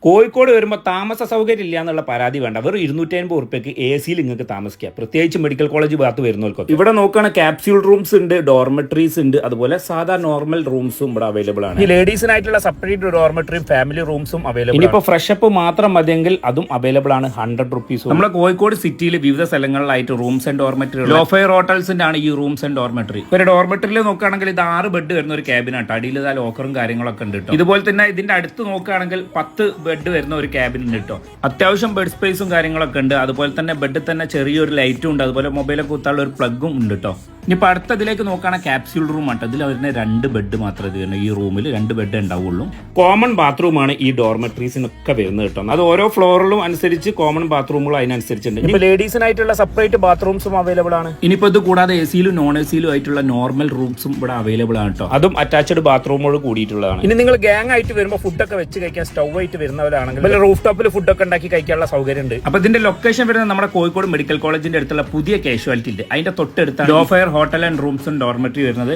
കോഴിക്കോട് വരുമ്പോൾ താമസ സൗകര്യം ഇല്ല എന്നുള്ള പരാതി വേണ്ട. വെറും 250 ഉറുപ്പ്യക്ക് എ സിയിൽ നിങ്ങൾക്ക് താമസിക്കാം. പ്രത്യേകിച്ച് മെഡിക്കൽ കോളേജ് ഭാഗത്ത് വരുന്നവർക്കൊക്കെ ഇവിടെ നോക്കുകയാണ് ക്യാപ്സ്യൂൾ റൂംസ് ഉണ്ട്, ഡോർമെട്രീസ് ഉണ്ട്, അതുപോലെ സാധാ നോർമൽ റൂംസും ഇവിടെ അവൈലബിൾ ആണ്. ഈ ലേഡീസിനായിട്ടുള്ള സെപ്പറേറ്റ് ഡോർമെട്രിയും ഫാമിലി റൂംസും അവൈലബിൾ. ഇനിയിപ്പോൾ ഫ്രഷ് അപ്പ് മാത്രം മതിയെങ്കിൽ അതും അവൈലബിൾ ആണ്. 100 റുപ്പീസ്. നമ്മുടെ കോഴിക്കോട് സിറ്റിയിൽ വിവിധ സ്ഥലങ്ങളിലായിട്ട് rooms and dormitory, low fare ഹോട്ടൽസിന്റെ ആണ് ഈ റൂംസ് ആൻഡ് ഡോർമെട്രി. ഒരു ഡോർമെട്രിയിൽ നോക്കുകയാണെങ്കിൽ ഇത് 6 ബെഡ് വരുന്ന ഒരു ക്യാബിനാണ്. അടിയിൽ ഇതാ ലോക്കറും കാര്യങ്ങളൊക്കെ ഉണ്ട് കേട്ടോ. ഇതുപോലെ തന്നെ ഇതിന്റെ അടുത്ത് നോക്കുകയാണെങ്കിൽ 10 ബെഡ് വരുന്ന ഒരു ക്യാബിൻ ഉണ്ട് കേട്ടോ. അത്യാവശ്യം ബെഡ് സ്പേസും കാര്യങ്ങളൊക്കെ ഉണ്ട്. അതുപോലെ തന്നെ ബെഡിൽ തന്നെ ചെറിയൊരു ലൈറ്റും ഉണ്ട്. അതുപോലെ മൊബൈലൊക്കെ കുത്താനുള്ള ഒരു പ്ലഗും ഉണ്ട് കേട്ടോ. ഇനിയിപ്പോൾ അടുത്തതിലേക്ക് നോക്കുകയാണെങ്കിൽ ക്യാപ്സ്യൂൾ റൂം ആണ്. ഇതിൽ അവരുടെ 2 ബെഡ് മാത്രമേ ഇത് വരുന്നത്. ഈ റൂമിൽ 2 ബെഡ് ഉണ്ടാവുള്ളൂ. കോമൺ ബാത്റൂമാണ് ഈ ഡോർമെട്രീസിനൊക്കെ വരുന്നത് കേട്ടോ. അത് ഓരോ ഫ്ലോറിലും അനുസരിച്ച് കോമൺ ബാത്റൂമുകളും അതിനനുസരിച്ചുണ്ട്. ഇപ്പോൾ ലേഡീസിനായിട്ടുള്ള സെപ്പറേറ്റ് ബാത്റൂംസും അവൈലബിൾ ആണ്. ഇനിയിപ്പോൾ ഇത് കൂടാതെ എ സിയിലും നോൺ എ സിയിലും ആയിട്ടുള്ള നോർമൽ റൂംസും ഇവിടെ അവൈലബിൾ ആണ് കേട്ടോ. അതും അറ്റാച്ച്ഡ് ബാത്റൂമോട് കൂടിയിട്ടുള്ളതാണ്. ഇനി നിങ്ങൾ ഗ്യാങ് ആയിട്ട് വരുമ്പോൾ ഫുഡൊക്കെ വെച്ച് കഴിക്കാൻ സ്റ്റൗ ആയിട്ട് വരുന്നവരാണെങ്കിൽ റൂഫ് ടോപ്പിൽ ഫുഡൊക്കെ ഉണ്ടാക്കി കഴിക്കാനുള്ള സൗകര്യം ഉണ്ട്. അപ്പോൾ ഇതിന്റെ ലൊക്കേഷൻ വരുന്നത് നമ്മുടെ കോഴിക്കോട് മെഡിക്കൽ കോളേജിന്റെ അടുത്തുള്ള പുതിയ കാഷ്വാലിറ്റി ഉണ്ട്. അതിന്റെ തൊട്ടടുത്താണ് low fare hotel and rooms and dormitory വരുന്നത്.